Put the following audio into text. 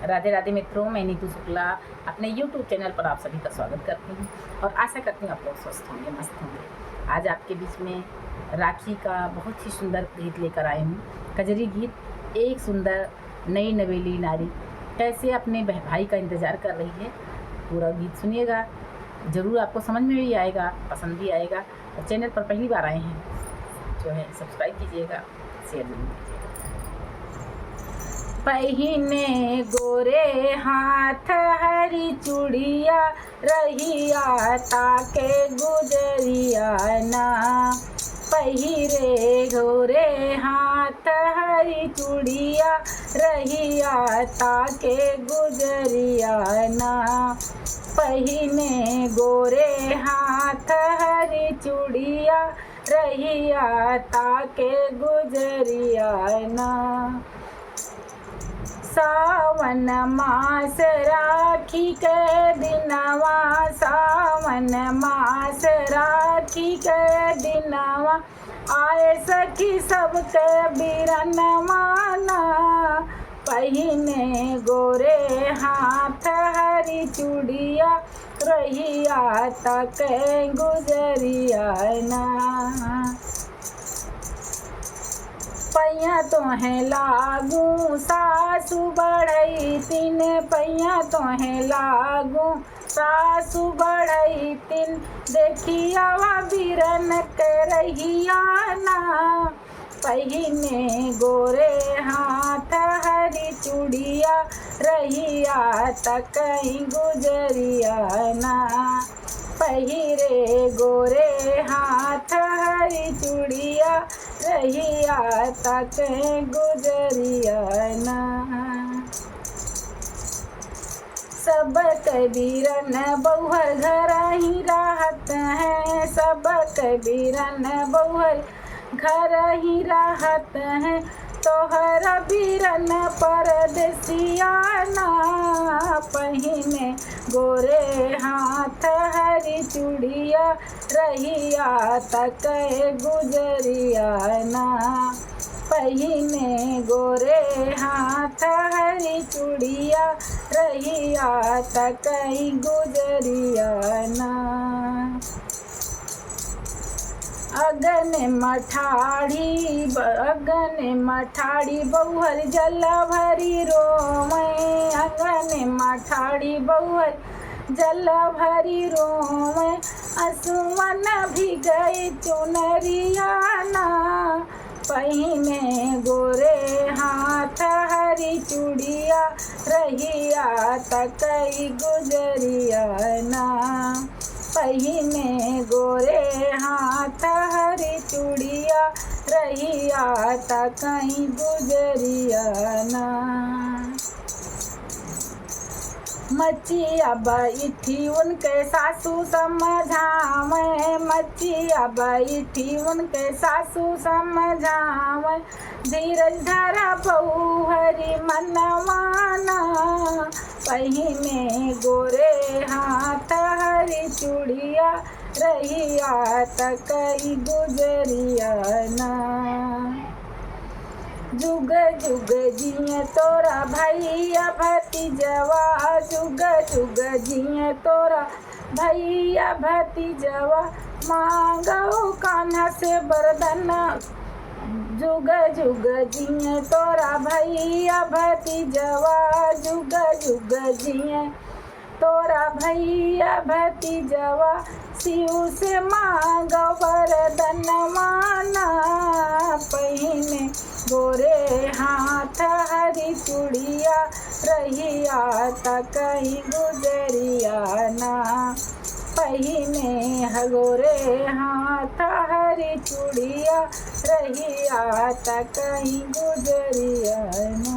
राधे राधे मित्रों, मैं नीतू शुक्ला अपने YouTube चैनल पर आप सभी का स्वागत करती हूँ और आशा करती हूँ आप लोग स्वस्थ होंगे, मस्त होंगे। आज आपके बीच में राखी का बहुत ही सुंदर गीत लेकर आई हूँ। कजरी गीत। एक सुंदर नई नवेली नारी कैसे अपने भाई का इंतज़ार कर रही है। पूरा गीत सुनिएगा, ज़रूर आपको समझ में भी आएगा, पसंद भी आएगा। और चैनल पर पहली बार आए हैं जो है सब्सक्राइब कीजिएगा, शेयर जरूर कीजिएगा। पहिने गोरे हाथ हरी चूड़िया, रहिया ताके गुजरिया ना। पहिरे गोरे हाथ हरी चूड़िया, रहिया ताके गुजरिया ना। पहिने गोरे हाथ हरी चूड़िया, रहिया ताके गुजरिया ना। सावन मास राखी के दिनवा, सावन मास राखी के दिनवा, आए सखी सबके बिरन माना। पहिने गोरे हाथ हरी चूड़िया, रहिया तक गुजरिया ना। पैया तोहें लागू सासु बढ़ई तिन, पैया तोहें लागू सासु बढ़ई तिन। देखिया बिरन के रहिया ना। पहिने गोरे हाथ हरी चूड़िया, रहिया तक गुजरिया ना। पहिरे गोरे हाथ हरी चूड़िया, रहिया तक गुजरिया ना। सब कबीरन बहुहर घर ही रहत हैं, सब कबीरन बहुहर घर ही रहत हैं। तोहरा बीरन परदेसिया ना। पहिने गोरे हाथ हरी चूड़िया, रहिया तक गुजरिया ना। पहिने गोरे हाथ हरी चूड़िया, रहिया तक गुजरिया ना। अगन मठाड़ी बहुहर जल भरी रोमें। अगन मठाड़ी बहुहर जल भरी रोमें, असुवन भी गई चुनरिया ना। पहिने गोरे हाथ हरी चूड़िया, रहिया तक गुजरिया ना। पहिने गोरे हाथ हरी चूड़िया, रहिया तक गुजरिया ना। मचिया बैठी उनके सासू समझावे, मचिया बैठी उनके सासू समझावे। धीरज धरा बहू हरी मनवाना। पहिने गोरे हाथ हरी चूड़िया, रहिया तक गुजरिया ना। जुग जुग जिए तोरा भैया भतीजवा, जुग जुग जिए तोरा भैया भतीजवा। मांगो कान्हा से वरदान, जुग जुग जिए तोरा भैया भतीजवा। जुग जुग जिए तोरा भैया भतीजवा, शिव से मांगो वरदान माना। पहिने गोरे हाथ हरी चूड़िया, रहिया तक गुजरिया ना। पहिने गोरे हाथ हरी चूड़िया, रहिया तक गुजरिया ना।